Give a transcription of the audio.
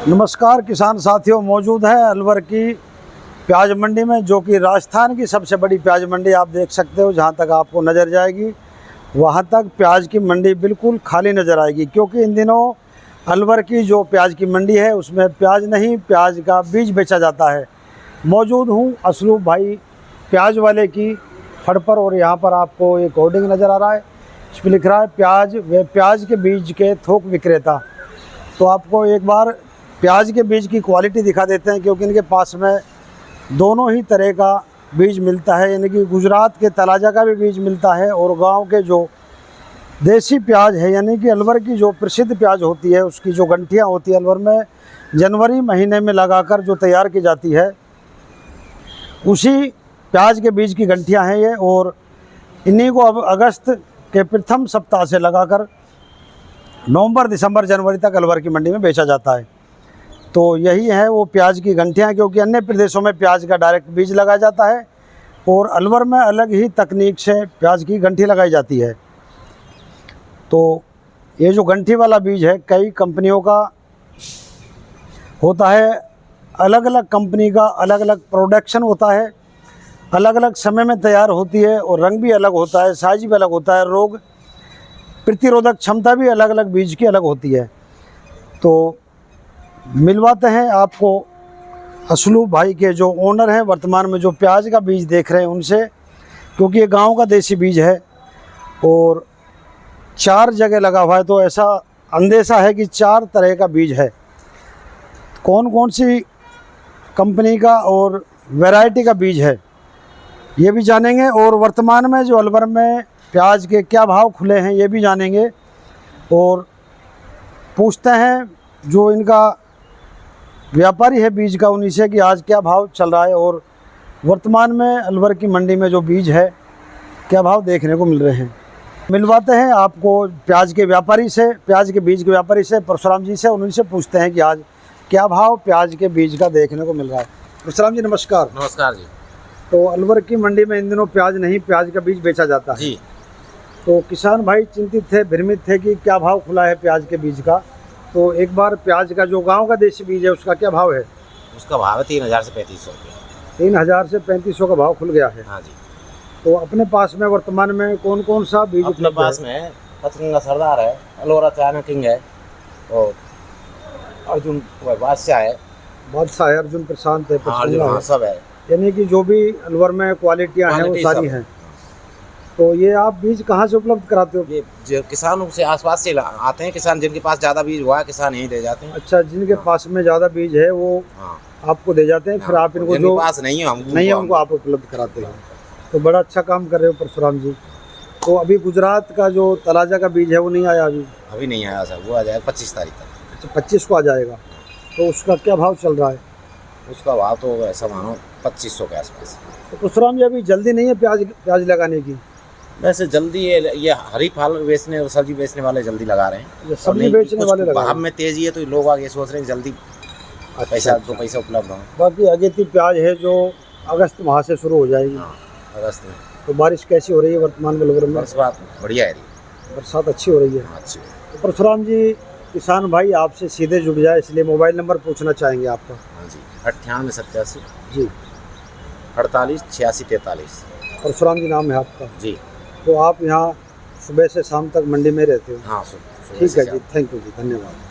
नमस्कार किसान साथियों, मौजूद है अलवर की प्याज मंडी में, जो कि राजस्थान की सबसे बड़ी प्याज मंडी आप देख सकते हो। जहां तक आपको नज़र जाएगी वहां तक प्याज की मंडी बिल्कुल खाली नज़र आएगी, क्योंकि इन दिनों अलवर की जो प्याज की मंडी है उसमें प्याज नहीं, प्याज का बीज बेचा जाता है। मौजूद हूं असलूब भाई प्याज वाले की फड़ पर, और यहाँ पर आपको एक होर्डिंग नज़र आ रहा है, इसमें लिख रहा है प्याज व प्याज के बीज के थोक विक्रेता। तो आपको एक बार प्याज के बीज की क्वालिटी दिखा देते हैं, क्योंकि इनके पास में दोनों ही तरह का बीज मिलता है। यानी कि गुजरात के तलाजा का भी बीज मिलता है, और गांव के जो देसी प्याज है, यानी कि अलवर की जो प्रसिद्ध प्याज होती है उसकी जो गंठियाँ होती है अलवर में जनवरी महीने में लगाकर जो तैयार की जाती है, उसी प्याज के बीज की गंठियाँ हैं ये। और इन्हीं को अब अगस्त के प्रथम सप्ताह से लगाकर नवंबर, दिसंबर, जनवरी तक अलवर की मंडी में बेचा जाता है। तो यही है वो प्याज की गंठियाँ, क्योंकि अन्य प्रदेशों में प्याज का डायरेक्ट बीज लगाया जाता है और अलवर में अलग ही तकनीक से प्याज की गंठी लगाई जाती है। तो ये जो गंठी वाला बीज है कई कंपनियों का होता है, अलग अलग कंपनी का अलग अलग प्रोडक्शन होता है, अलग अलग समय में तैयार होती है, और रंग भी अलग होता है, साइज भी अलग होता है, रोग प्रतिरोधक क्षमता भी अलग अलग बीज की अलग होती है। तो मिलवाते हैं आपको असलूब भाई के जो ओनर हैं, वर्तमान में जो प्याज का बीज देख रहे हैं उनसे, क्योंकि ये गांव का देसी बीज है और 4 जगह लगा हुआ है। तो ऐसा अंदेशा है कि 4 तरह का बीज है। कौन कौन सी कंपनी का और वैरायटी का बीज है ये भी जानेंगे, और वर्तमान में जो अलवर में प्याज के क्या भाव खुले हैं ये भी जानेंगे। और पूछते हैं जो इनका व्यापारी है बीज का उन्हीं से कि आज क्या भाव चल रहा है, और वर्तमान में अलवर की मंडी में जो बीज है क्या भाव देखने को मिल रहे हैं। मिलवाते हैं आपको प्याज के व्यापारी से, प्याज के बीज के व्यापारी से, परशुराम जी से। उन्हीं से पूछते हैं कि आज क्या भाव प्याज के बीज का देखने को मिल रहा है। परशुराम जी नमस्कार। नमस्कार जी। तो अलवर की मंडी में इन दिनों प्याज नहीं, प्याज का बीज बेचा जाता है जी। तो किसान भाई चिंतित थे, भ्रमित थे कि क्या भाव खुला है प्याज के बीज का। तो एक बार प्याज का जो गांव का देसी बीज है उसका क्या भाव है? उसका भाव है 3000 से 3500 रुपये। 3000 से 3500 का भाव खुल गया है। हाँ जी। तो अपने पास में वर्तमान में कौन कौन सा बीज अपने पास में पचगंगा सरदार है, अलोरा चाइना किंग है, और अर्जुन बादशाह है, अर्जुन प्रशांत है, हाँ, सब है। यानी कि जो भी अलवर में क्वालिटियाँ हैं वो सारी हैं। तो ये आप बीज कहाँ से उपलब्ध कराते हो? ये जो किसानों से आसपास से आते हैं, किसान जिनके पास ज़्यादा बीज हुआ है किसान यहीं दे जाते हैं। अच्छा, जिनके पास में ज़्यादा बीज है वो आपको दे जाते हैं, फिर आप इनको जो पास नहीं है उनको आप उपलब्ध कराते हैं। तो बड़ा अच्छा काम कर रहे हो परशुराम जी। तो अभी गुजरात का जो तलाजा का बीज है वो नहीं आया अभी नहीं आया सर, वो आ जाएगा 25 तारीख तक। अच्छा, 25 को आ जाएगा। तो उसका क्या भाव चल रहा है? उसका भाव तो ऐसा मानो 2500 के आसपास। तो परशुराम जी अभी जल्दी नहीं है प्याज लगाने की? वैसे जल्दी ये हरी फल बेचने और सब्जी बेचने वाले जल्दी लगा रहे हैं, सब्जी बेचने वाले लगा रहे हैं। भाव में तेजी है तो लोग आगे सोच रहे हैं जल्दी पैसा 2 पैसा उपलब्ध हो। बाकी अगेती प्याज है जो अगस्त माह से शुरू हो जाएगी। अगस्त में। तो बारिश कैसी हो रही है वर्तमान में अलवर में? बरसात बढ़िया है, बरसात अच्छी हो रही है। अच्छी। तो परशुराम जी किसान भाई आपसे सीधे जुड़ जाए इसलिए मोबाइल नंबर पूछना चाहेंगे आपका। हाँ जी, 9887 जी 48 86 43। परशुराम जी नाम है आपका? जी। तो आप यहाँ सुबह से शाम तक मंडी में रहते हो? हाँ, ठीक है जी, थैंक यू जी, धन्यवाद।